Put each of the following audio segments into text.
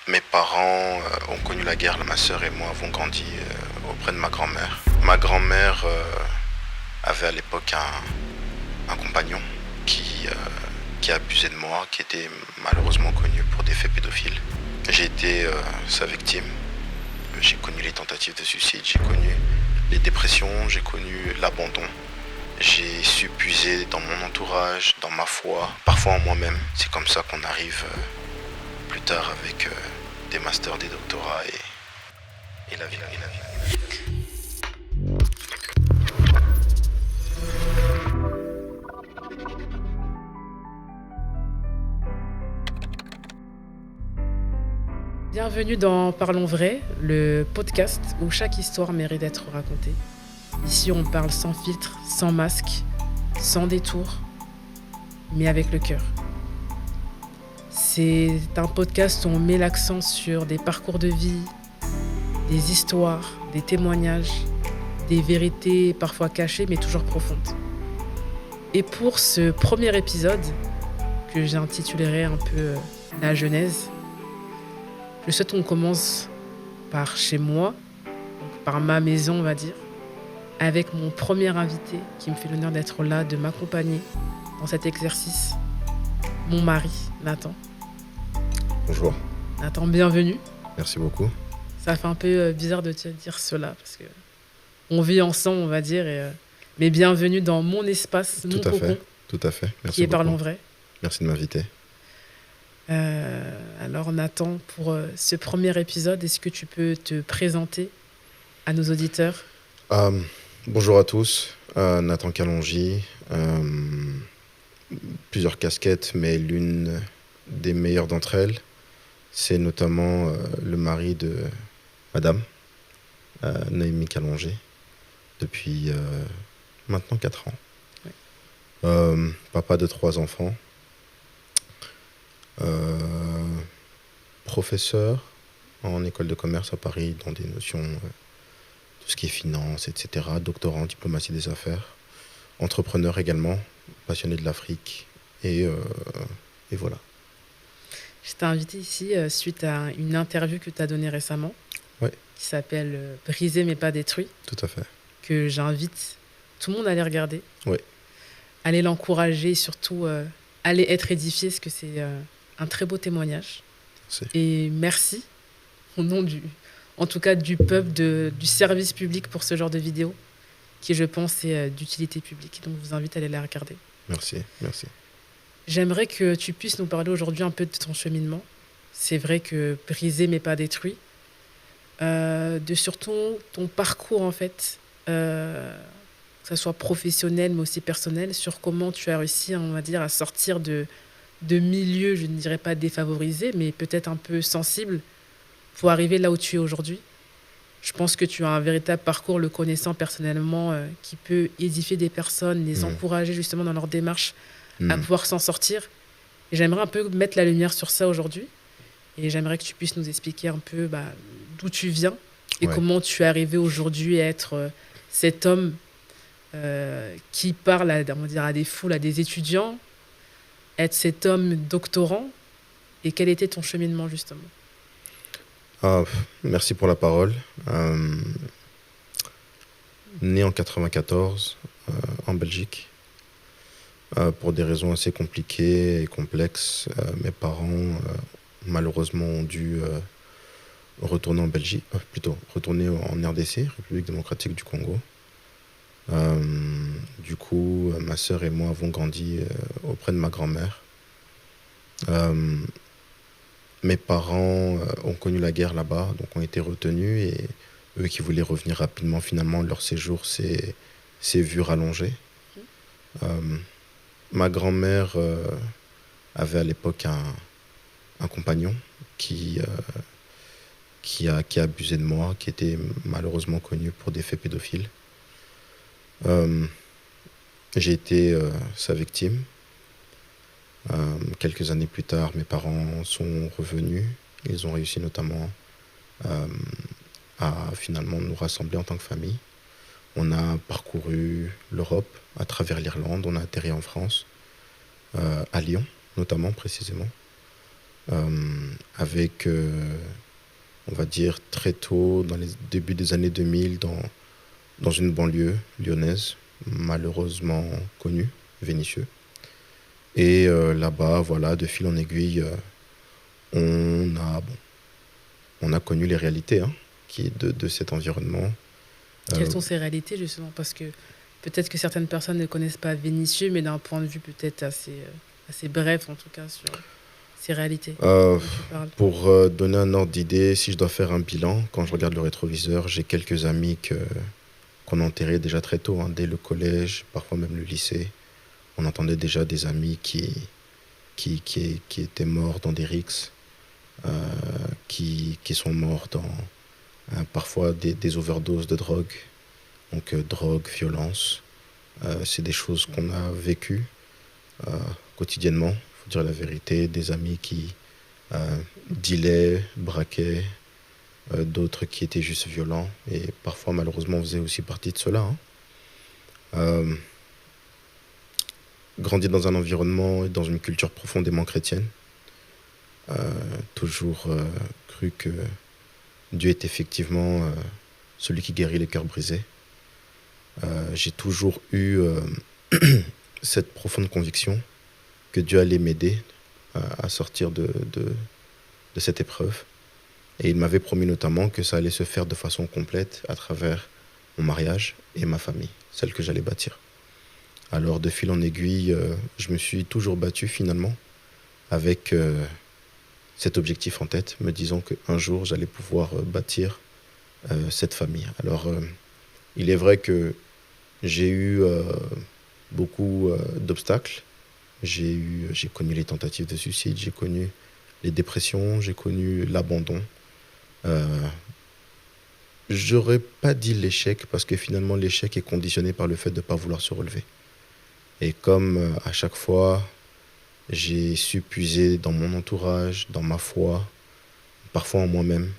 Mes parents ont connu la guerre, ma sœur et moi avons grandi auprès de ma grand-mère. Ma grand-mère avait à l'époque un compagnon qui abusait de moi, qui était malheureusement connu pour des faits pédophiles. J'ai été sa victime. J'ai connu les tentatives de suicide, j'ai connu les dépressions, j'ai connu l'abandon. J'ai su puiser dans mon entourage, dans ma foi, parfois en moi-même. C'est comme ça qu'on arrive plus tard avec des masters, des doctorats et la vie. Bienvenue dans Parlons Vrai, le podcast où chaque histoire mérite d'être racontée. Ici, on parle sans filtre, sans masque, sans détour, mais avec le cœur. C'est un podcast où on met l'accent sur des parcours de vie, des histoires, des témoignages, des vérités parfois cachées mais toujours profondes. Et pour ce premier épisode, que j'intitulerai un peu La Genèse, je souhaite qu'on commence par chez moi, donc par ma maison on va dire, avec mon premier invité qui me fait l'honneur d'être là, de m'accompagner dans cet exercice, mon mari, Nathan. Bonjour. Nathan, bienvenue. Merci beaucoup. Ça fait un peu bizarre de te dire cela, parce que on vit ensemble, on va dire, mais bienvenue dans mon espace, mon cocon. Tout à fait. Merci qui est beaucoup. Parlons Vrai. Merci de m'inviter. Alors Nathan, pour ce premier épisode, est-ce que tu peux te présenter à nos auditeurs ? Bonjour à tous, Nathan Kalonji. Plusieurs casquettes, mais l'une des meilleures d'entre elles, c'est notamment le mari de Madame Naomi Kalonji depuis maintenant 4 ans. Ouais. Papa de 3 enfants. Professeur en école de commerce à Paris dans des notions, tout ce qui est finance, etc. Doctorant en diplomatie des affaires. Entrepreneur également, passionné de l'Afrique. Et voilà. Je t'ai invité ici suite à une interview que tu as donnée récemment. Ouais. Qui s'appelle Brisé mais pas détruit. Tout à fait. Que j'invite tout le monde à aller regarder. Ouais. Aller l'encourager et surtout aller être édifié, parce que c'est un très beau témoignage. Merci. Et merci au nom en tout cas du peuple, du service public pour ce genre de vidéo, qui je pense est d'utilité publique. Donc je vous invite à aller la regarder. Merci. J'aimerais que tu puisses nous parler aujourd'hui un peu de ton cheminement. C'est vrai que brisé mais pas détruit. De surtout ton parcours en fait, que ce soit professionnel mais aussi personnel, sur comment tu as réussi, on va dire, à sortir de milieux, je ne dirais pas défavorisés, mais peut-être un peu sensibles, pour arriver là où tu es aujourd'hui. Je pense que tu as un véritable parcours, le connaissant personnellement, qui peut édifier des personnes, les encourager justement dans leur démarche à pouvoir s'en sortir. Et j'aimerais un peu mettre la lumière sur ça aujourd'hui. Et j'aimerais que tu puisses nous expliquer un peu d'où tu viens et comment tu es arrivé aujourd'hui à être cet homme qui parle à des foules, à des étudiants, être cet homme doctorant, et quel était ton cheminement justement ? Merci pour la parole. Né en 94 en Belgique, pour des raisons assez compliquées et complexes, mes parents malheureusement ont dû retourner en Belgique, retourner en RDC, République démocratique du Congo. Du coup, ma sœur et moi avons grandi auprès de ma grand-mère. Mes parents ont connu la guerre là-bas, donc ont été retenus, et eux qui voulaient revenir rapidement, finalement, leur séjour s'est vu rallongé. Ma grand-mère avait à l'époque un compagnon qui abusait de moi, qui était malheureusement connu pour des faits pédophiles. J'ai été sa victime. Quelques années plus tard, mes parents sont revenus. Ils ont réussi notamment à finalement nous rassembler en tant que famille. On a parcouru l'Europe à travers l'Irlande. On a atterri en France, à Lyon notamment, précisément. avec, on va dire, très tôt, dans les débuts des années 2000, dans une banlieue lyonnaise, malheureusement connue, Vénissieux. Et là-bas, voilà, de fil en aiguille, bon, on a connu les réalités hein, de cet environnement. Quelles Euh, sont ces réalités, justement? Parce que peut-être que certaines personnes ne connaissent pas Vénitieux, mais d'un point de vue peut-être assez bref, en tout cas, sur ces réalités euh, dont tu parles. pour donner un ordre d'idée, si je dois faire un bilan, quand je regarde le rétroviseur, j'ai quelques amis qu'on a enterrés déjà très tôt, hein, dès le collège, parfois même le lycée. On entendait déjà des amis qui étaient morts dans des rixes, euh, qui sont morts dans parfois des overdoses de drogue. Donc drogue, violence, c'est des choses qu'on a vécues euh, quotidiennement, il faut dire la vérité. Des amis qui dealaient, braquaient, d'autres qui étaient juste violents. Et parfois, malheureusement, on faisait aussi partie de cela. Hein. Euh, Grandi dans un environnement et dans une culture profondément chrétienne. Euh, Toujours cru que Dieu est effectivement celui qui guérit les cœurs brisés. J'ai toujours eu cette profonde conviction que Dieu allait m'aider à sortir de cette épreuve. Et il m'avait promis notamment que ça allait se faire de façon complète à travers mon mariage et ma famille, celle que j'allais bâtir. Alors de fil en aiguille, je me suis toujours battu finalement avec cet objectif en tête, me disant qu'un jour j'allais pouvoir bâtir cette famille. Alors il est vrai que j'ai eu beaucoup d'obstacles. J'ai connu les tentatives de suicide, j'ai connu les dépressions, j'ai connu l'abandon. Euh, J'aurais pas dit l'échec parce que finalement l'échec est conditionné par le fait de ne pas vouloir se relever. Et comme à chaque fois, j'ai su puiser dans mon entourage, dans ma foi, parfois en moi-même,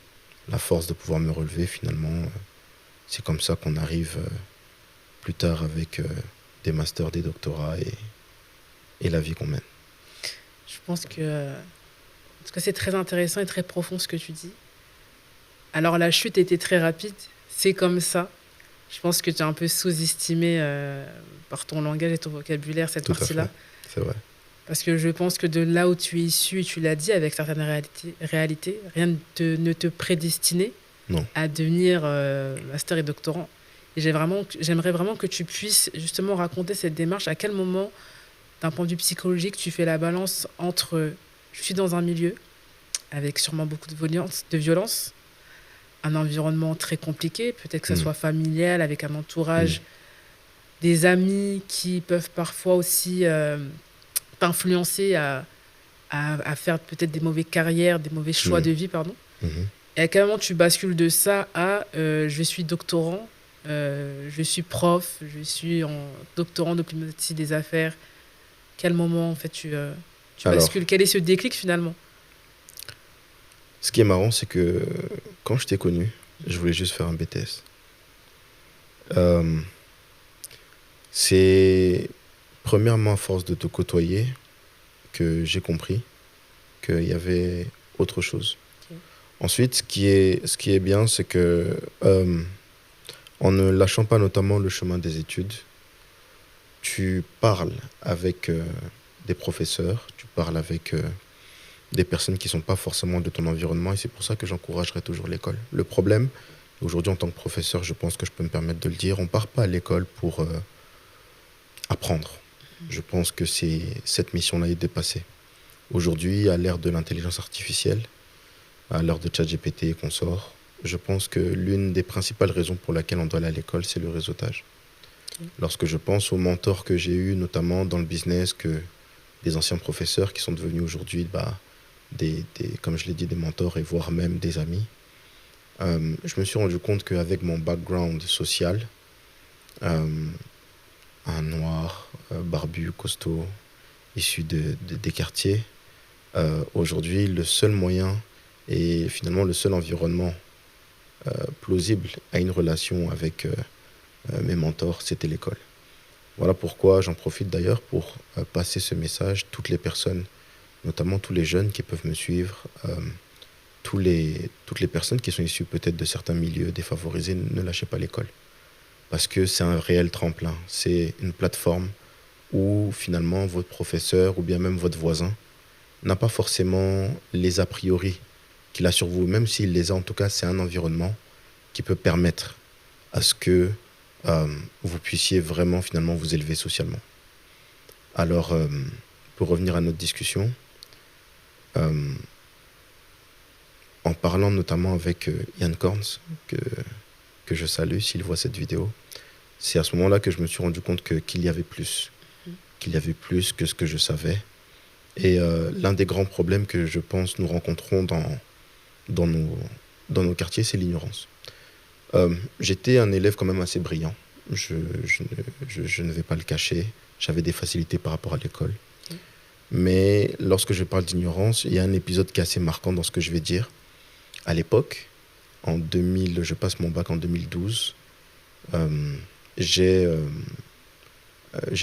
la force de pouvoir me relever, finalement, c'est comme ça qu'on arrive plus tard avec des masters, des doctorats et la vie qu'on mène. Je pense que, en tout cas, c'est très intéressant et très profond ce que tu dis. Alors, la chute était très rapide, c'est comme ça. Je pense que tu as un peu sous-estimé par ton langage et ton vocabulaire cette Tout à fait, partie-là. c'est vrai. Parce que je pense que de là où tu es issu, et tu l'as dit avec certaines réalités, rien ne te prédestinait Non. à devenir master et doctorant. Et j'aimerais vraiment que tu puisses justement raconter cette démarche. À quel moment, d'un point de vue psychologique, tu fais la balance entre je suis dans un milieu avec sûrement beaucoup de violence, un environnement très compliqué, peut-être que ça Mm. soit familial, avec un Mm. entourage, des amis qui peuvent parfois aussi t'influencer à faire peut-être des mauvaises carrières, des mauvais choix Mm. de vie, pardon. Mhm. Et à quel moment tu bascules de ça à je suis doctorant, je suis prof, je suis en doctorant de diplomatie des affaires. Quel moment en fait tu Alors, bascules? Quel est ce déclic finalement? ce qui est marrant, c'est que quand je t'ai connu, je voulais juste faire un BTS. Euh, c'est premièrement à force de te côtoyer que j'ai compris qu'il y avait autre chose. Ok. Ensuite, ce qui est bien, c'est que en ne lâchant pas notamment le chemin des études, tu parles avec des professeurs, tu parles avec des personnes qui ne sont pas forcément de ton environnement, et c'est pour ça que j'encouragerai toujours l'école. Le problème, aujourd'hui en tant que professeur, je pense que je peux me permettre de le dire, on ne part pas à l'école pour apprendre. Je pense que cette mission-là est dépassée. Aujourd'hui, à l'ère de l'intelligence artificielle, à l'heure de ChatGPT et consorts, je pense que l'une des principales raisons pour laquelle on doit aller à l'école, c'est le réseautage. Ok. Lorsque je pense aux mentors que j'ai eus, notamment dans le business, que des anciens professeurs qui sont devenus aujourd'hui, comme je l'ai dit, des mentors et voire même des amis, je me suis rendu compte qu'avec mon background social, euh, un noir, barbu, costaud, issu des quartiers, aujourd'hui, le seul moyen et finalement le seul environnement plausible à une relation avec mes mentors, c'était l'école. Voilà pourquoi j'en profite d'ailleurs pour passer ce message. Toutes les personnes notamment tous les jeunes qui peuvent me suivre, toutes les personnes qui sont issues peut-être de certains milieux défavorisés, ne lâchez pas l'école. Parce que c'est un réel tremplin. C'est une plateforme où finalement votre professeur ou bien même votre voisin n'a pas forcément les a priori qu'il a sur vous. Même s'il les a, en tout cas, c'est un environnement qui peut permettre à ce que vous puissiez vraiment finalement vous élever socialement. Alors, pour revenir à notre discussion, euh, en parlant notamment avec Yann Corns, que je salue s'il voit cette vidéo, c'est à ce moment-là que je me suis rendu compte qu'il y avait plus, qu'il y avait plus que ce que je savais. Et l'un des grands problèmes que je pense nous rencontrons dans nos quartiers, c'est l'ignorance. J'étais un élève quand même assez brillant, je ne vais pas le cacher, j'avais des facilités par rapport à l'école. Mais lorsque je parle d'ignorance, il y a un épisode qui est assez marquant dans ce que je vais dire. À l'époque, en 2000, je passe mon bac en 2012, j'ai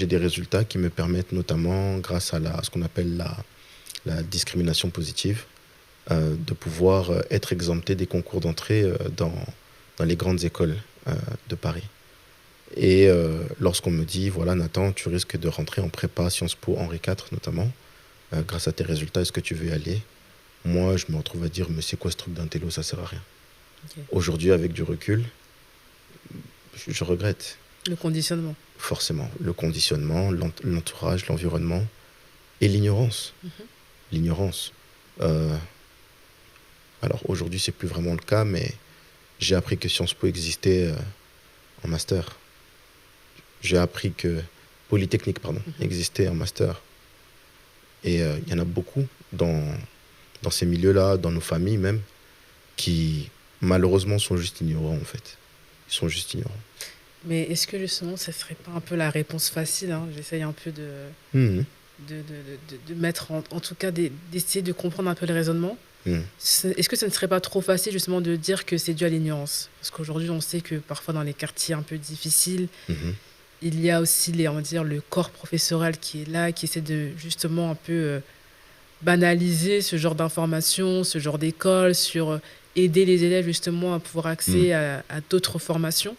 des résultats qui me permettent notamment, grâce à ce qu'on appelle la discrimination positive, de pouvoir être exempté des concours d'entrée dans les grandes écoles de Paris. Et lorsqu'on me dit, voilà Nathan, tu risques de rentrer en prépa Sciences Po Henri IV notamment, grâce à tes résultats, est-ce que tu veux y aller? Moi, je me retrouve à dire, mais c'est quoi ce truc d'intello, ça sert à rien. Ok. Aujourd'hui, avec du recul, je regrette. Le conditionnement. Forcément, le conditionnement, l'entourage, l'environnement et l'ignorance. L'ignorance. Alors aujourd'hui, c'est plus vraiment le cas, mais j'ai appris que Sciences Po existait en master. J'ai appris que Polytechnique, existait en master. Et il y en a beaucoup dans ces milieux-là, dans nos familles même, qui malheureusement sont juste ignorants en fait. Ils sont juste ignorants. Mais est-ce que justement, ça serait pas un peu la réponse facile, hein? J'essaye un peu Mhm. de mettre, en tout cas, d'essayer de comprendre un peu le raisonnement. Mhm. Est-ce que ça ne serait pas trop facile justement de dire que c'est dû à l'ignorance? Parce qu'aujourd'hui, on sait que parfois dans les quartiers un peu difficiles, Mhm. il y a aussi on va dire, le corps professoral qui est là, qui essaie de justement un peu banaliser ce genre d'informations, ce genre d'école, sur aider les élèves justement à pouvoir accéder à d'autres formations.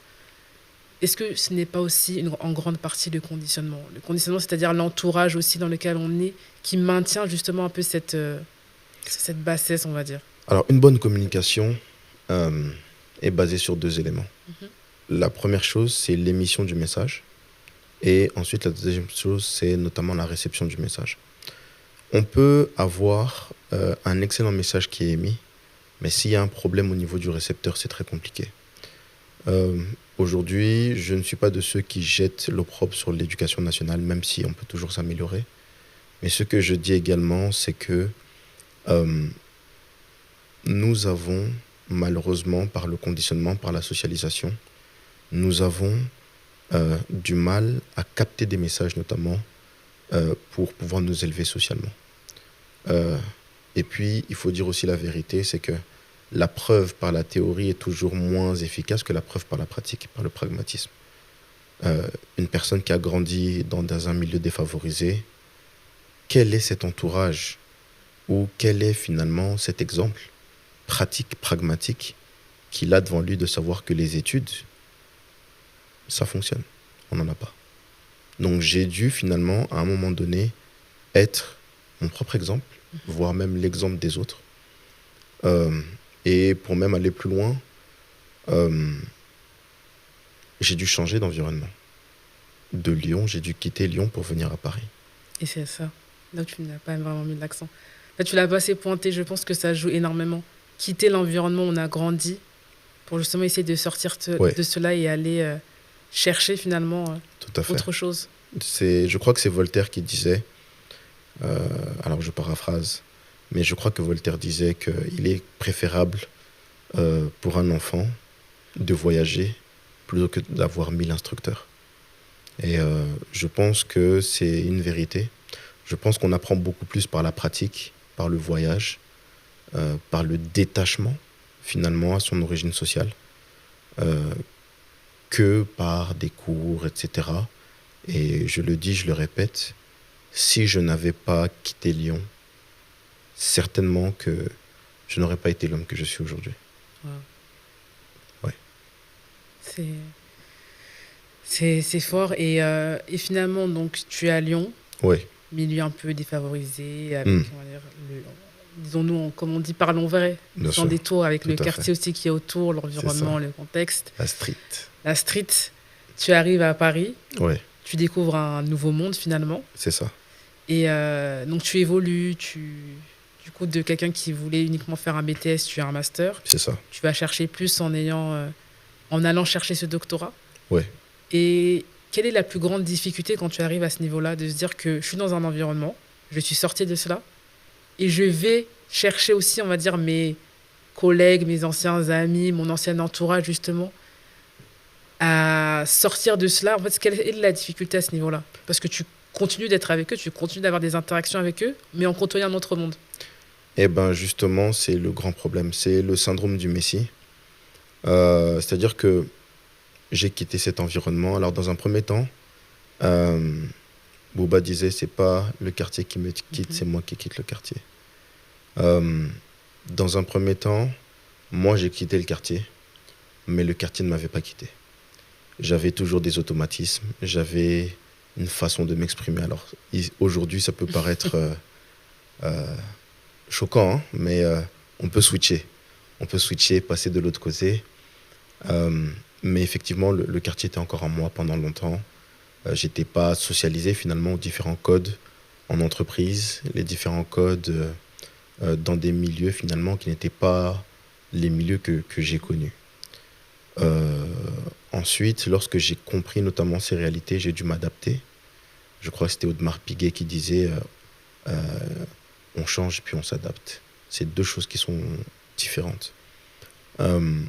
Est-ce que ce n'est pas aussi en grande partie le conditionnement? Le conditionnement, c'est-à-dire l'entourage aussi dans lequel on est, qui maintient justement un peu cette bassesse, on va dire. Alors, une bonne communication est basée sur 2 éléments. La première chose, c'est l'émission du message. Et ensuite, la deuxième chose, c'est notamment la réception du message. On peut avoir un excellent message qui est émis, mais s'il y a un problème au niveau du récepteur, c'est très compliqué. Aujourd'hui, je ne suis pas de ceux qui jettent l'opprobre sur l'éducation nationale, même si on peut toujours s'améliorer. Mais ce que je dis également, c'est que nous avons, malheureusement, par le conditionnement, par la socialisation, nous avons du mal à capter des messages, notamment, pour pouvoir nous élever socialement. Et puis, il faut dire aussi la vérité, c'est que la preuve par la théorie est toujours moins efficace que la preuve par la pratique, par le pragmatisme. Une personne qui a grandi dans un milieu défavorisé, quel est cet entourage ou quel est finalement cet exemple pratique, pragmatique qu'il a devant lui de savoir que les études, ça fonctionne. On n'en a pas. Donc j'ai dû finalement, à un moment donné, être mon propre exemple, voire même l'exemple des autres. Et pour même aller plus loin, j'ai dû changer d'environnement. De Lyon, j'ai dû quitter Lyon pour venir à Paris. Et c'est ça. Là, tu n'as pas vraiment mis l'accent. Là, tu l'as pas assez pointé. Je pense que ça joue énormément. Quitter l'environnement où on a grandi pour justement essayer de sortir de cela et aller chercher finalement Tout à fait. autre chose. Je crois que c'est Voltaire qui disait, alors je paraphrase, mais je crois que Voltaire disait qu'il est préférable pour un enfant de voyager plutôt que d'avoir 1000 instructeurs. Et je pense que c'est une vérité. Je pense qu'on apprend beaucoup plus par la pratique, par le voyage, par le détachement finalement à son origine sociale, que par des cours, etc. Et je le dis, je le répète, si je n'avais pas quitté Lyon certainement que je n'aurais pas été l'homme que je suis aujourd'hui. Wow. Ouais. C'est, c'est fort. Et finalement, donc, tu es à Lyon, Ouais. milieu un peu défavorisé, avec, Hmm. on va dire, disons-nous, comme on dit, parlons vrai, Bien sans sûr. détour, avec Tout le à fait. quartier aussi qui est autour, C'est ça. l'environnement, le contexte, La street. la street. Tu arrives à Paris, Ouais. tu découvres un nouveau monde finalement. C'est ça. Et donc tu évolues, du coup, de quelqu'un qui voulait uniquement faire un BTS, tu as un master. C'est ça. Tu vas chercher plus en allant chercher ce doctorat. Ouais. Et quelle est la plus grande difficulté quand tu arrives à ce niveau-là, de se dire que je suis dans un environnement, je suis sorti de cela, et je vais chercher aussi, on va dire, mes collègues, mes anciens amis, mon ancien entourage, justement, à sortir de cela. En fait, quelle est la difficulté à ce niveau-là? Parce que tu continues d'être avec eux, tu continues d'avoir des interactions avec eux, mais en côtoyant un autre monde. Eh ben justement, c'est le grand problème. C'est le syndrome du Messie. C'est-à-dire que j'ai quitté cet environnement. Alors, dans un premier temps, euh, Booba disait, c'est pas le quartier qui me quitte, c'est moi qui quitte le quartier. Euh, dans un premier temps, moi, j'ai quitté le quartier, mais le quartier ne m'avait pas quitté. J'avais toujours des automatismes, j'avais une façon de m'exprimer. Alors, aujourd'hui, ça peut paraître choquant, hein, mais on peut switcher. On peut switcher, passer de l'autre côté. Mais effectivement, le quartier était encore en moi pendant longtemps. J'étais pas socialisé finalement aux différents codes en entreprise, les différents codes dans des milieux finalement qui n'étaient pas les milieux que j'ai connus. Euh, Ensuite, lorsque j'ai compris notamment ces réalités, j'ai dû m'adapter. Je crois que c'était Audemars Piguet qui disait on change puis on s'adapte. C'est deux choses qui sont différentes. Euh,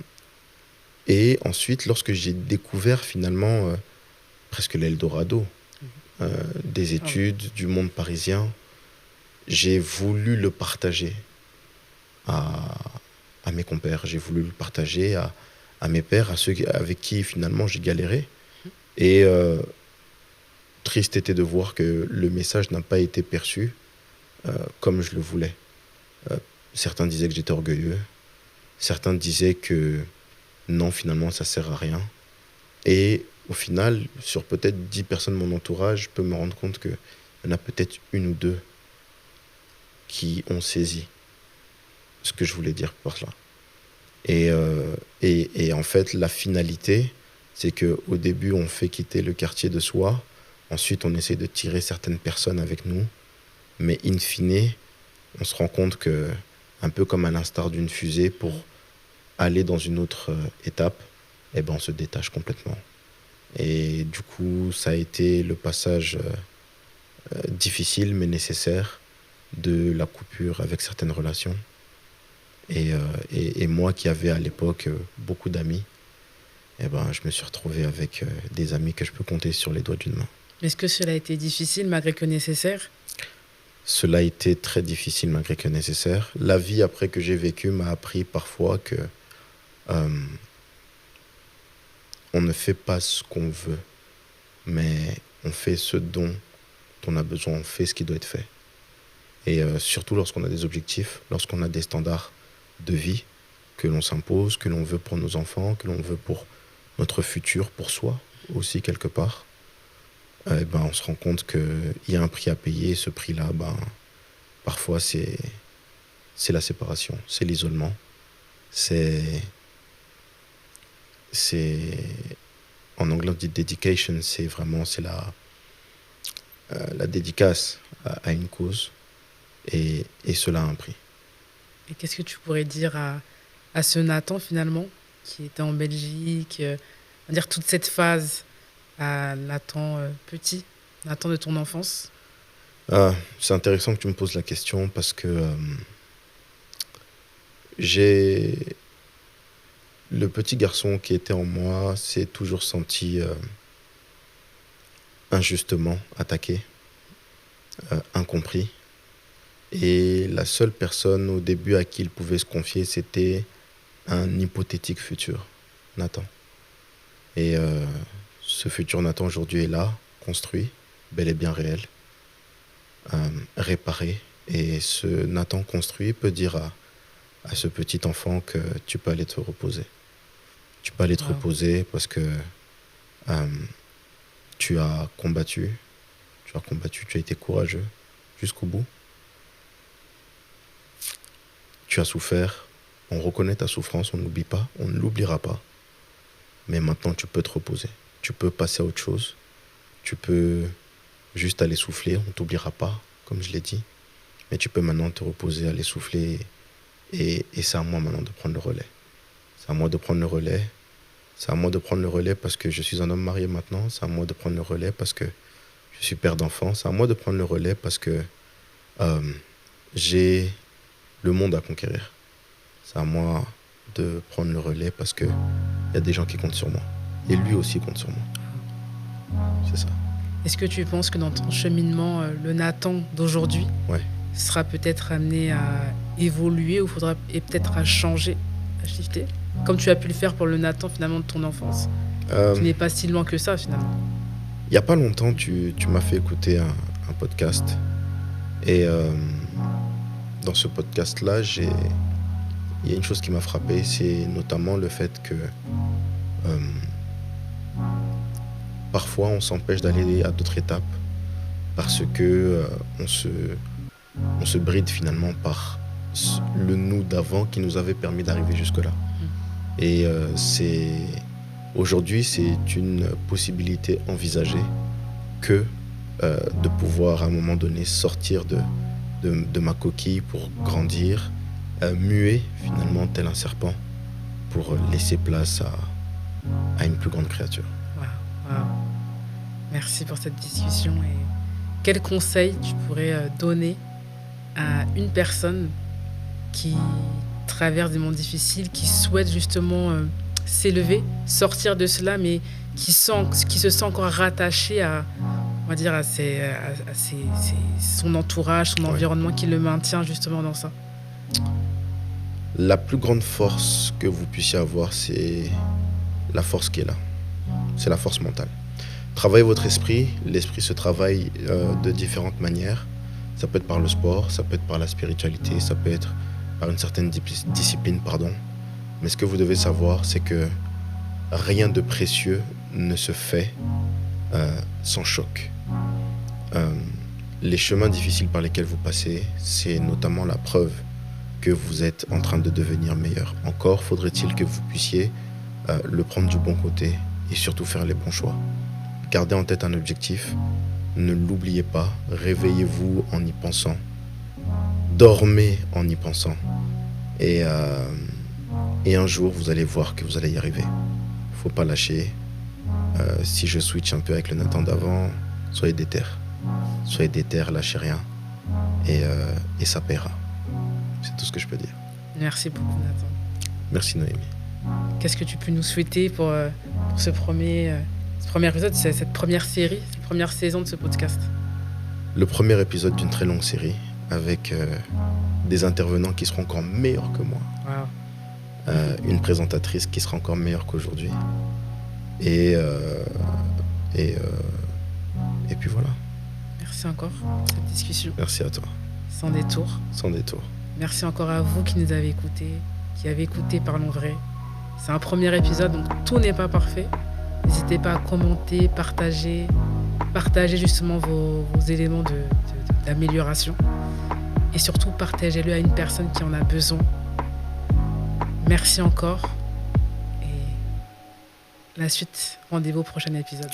et ensuite, lorsque j'ai découvert finalement presque l'Eldorado des études, du monde parisien, j'ai voulu le partager à, à mes compères, j'ai voulu le partager à mes pairs, à ceux avec qui finalement j'ai galéré. Et triste était de voir que le message n'a pas été perçu comme je le voulais. Certains disaient que j'étais orgueilleux, certains disaient que non, finalement, ça sert à rien. Et au final, sur peut-être 10 personnes de mon entourage, je peux me rendre compte qu'il y en a peut-être une ou deux qui ont saisi ce que je voulais dire par là. Et en fait, la finalité, c'est qu'au début, on fait quitter le quartier de soi. Ensuite, on essaie de tirer certaines personnes avec nous. Mais in fine, on se rend compte que, un peu comme à l'instar d'une fusée, pour aller dans une autre étape, eh ben, on se détache complètement. Et du coup, ça a été le passage difficile mais nécessaire de la coupure avec certaines relations. Et moi qui avais à l'époque beaucoup d'amis, eh ben, je me suis retrouvé avec des amis que je peux compter sur les doigts d'une main. Est-ce que cela a été difficile malgré que nécessaire? Cela a été très difficile malgré que nécessaire. La vie après que j'ai vécu m'a appris parfois que on ne fait pas ce qu'on veut, mais on fait ce dont on a besoin, on fait ce qui doit être fait. Et surtout lorsqu'on a des objectifs, lorsqu'on a des standards de vie que l'on s'impose, que l'on veut pour nos enfants, que l'on veut pour notre futur, pour soi aussi quelque part, ben, on se rend compte qu'il y a un prix à payer et ce prix-là, ben, parfois c'est la séparation, c'est l'isolement, c'est en anglais on dit dedication, c'est vraiment la dédicace à une cause et cela a un prix. Et qu'est-ce que tu pourrais dire à ce Nathan finalement, qui était en Belgique, on va dire toute cette phase à Nathan petit, Nathan de ton enfance? C'est intéressant que tu me poses la question parce que j'ai le petit garçon qui était en moi s'est toujours senti injustement attaqué, incompris. Et la seule personne au début à qui il pouvait se confier, c'était un hypothétique futur, Nathan. Et ce futur Nathan aujourd'hui est là, construit, bel et bien réel, réparé, Et ce Nathan construit peut dire à ce petit enfant que tu peux aller te reposer. Tu peux aller te Waouh. reposer parce que euh, tu as combattu, tu as été courageux jusqu'au bout. Tu as souffert, on reconnaît ta souffrance, on n'oublie pas, on ne l'oubliera pas. Mais maintenant, tu peux te reposer. Tu peux passer à autre chose. Tu peux juste aller souffler, on ne t'oubliera pas, comme je l'ai dit. Mais tu peux maintenant te reposer, aller souffler. Et c'est à moi maintenant de prendre le relais. C'est à moi de prendre le relais. C'est à moi de prendre le relais parce que je suis un homme marié maintenant. C'est à moi de prendre le relais parce que je suis père d'enfants. C'est à moi de prendre le relais parce que euh, j'ai le monde à conquérir. C'est à moi de prendre le relais parce que il y a des gens qui comptent sur moi. Et lui aussi compte sur moi. C'est ça. Est-ce que tu penses que dans ton cheminement, le Nathan d'aujourd'hui Ouais. sera peut-être amené à évoluer ou faudra et peut-être à changer, à shifter, comme tu as pu le faire pour le Nathan finalement de ton enfance, qui n'est pas si loin que ça finalement. Il n'y a pas longtemps, tu m'as fait écouter un podcast. Et dans ce podcast-là, il y a une chose qui m'a frappé, c'est notamment le fait que parfois on s'empêche d'aller à d'autres étapes parce que on se bride finalement par le nous d'avant qui nous avait permis d'arriver jusque-là. Et aujourd'hui, c'est une possibilité envisagée que de pouvoir à un moment donné sortir de ma coquille pour grandir, muer finalement tel un serpent pour laisser place à une plus grande créature. Waouh. Merci pour cette discussion. Et quel conseil tu pourrais donner à une personne qui traverse des moments difficiles, qui souhaite justement s'élever, sortir de cela, mais qui se sent encore rattaché à, on va dire, à son entourage, son Ouais. environnement qui le maintient justement dans ça. La plus grande force que vous puissiez avoir, c'est la force qui est là. C'est la force mentale. Travaillez votre esprit. L'esprit se travaille de différentes manières. Ça peut être par le sport, ça peut être par la spiritualité, ça peut être par une certaine discipline, pardon. Mais ce que vous devez savoir, c'est que rien de précieux ne se fait sans choc. Les chemins difficiles par lesquels vous passez, c'est notamment la preuve que vous êtes en train de devenir meilleur. Encore faudrait-il que vous puissiez le prendre du bon côté et surtout faire les bons choix. Gardez en tête un objectif, ne l'oubliez pas, réveillez-vous en y pensant, dormez en y pensant et un jour vous allez voir que vous allez y arriver. Faut pas lâcher. Si je switch un peu avec le Nathan d'avant, soyez déter. Soyez déter, lâchez rien et ça paiera. C'est tout ce que je peux dire. Merci beaucoup Nathan. Merci Noémie. Qu'est-ce que tu peux nous souhaiter pour ce premier épisode, cette première série, cette première saison de ce podcast? Le premier épisode d'une très longue série avec des intervenants qui seront encore meilleurs que moi. Wow. Une présentatrice qui sera encore meilleure qu'aujourd'hui. Et puis voilà. Merci encore pour cette discussion. Merci à toi. Sans détour. Sans détour. Merci encore à vous qui nous avez écoutés, qui avez écouté Parlons Vrai. C'est un premier épisode, donc tout n'est pas parfait. N'hésitez pas à commenter, partager justement vos éléments d'amélioration. Et surtout, partagez-le à une personne qui en a besoin. Merci encore. Et la suite, rendez-vous au prochain épisode.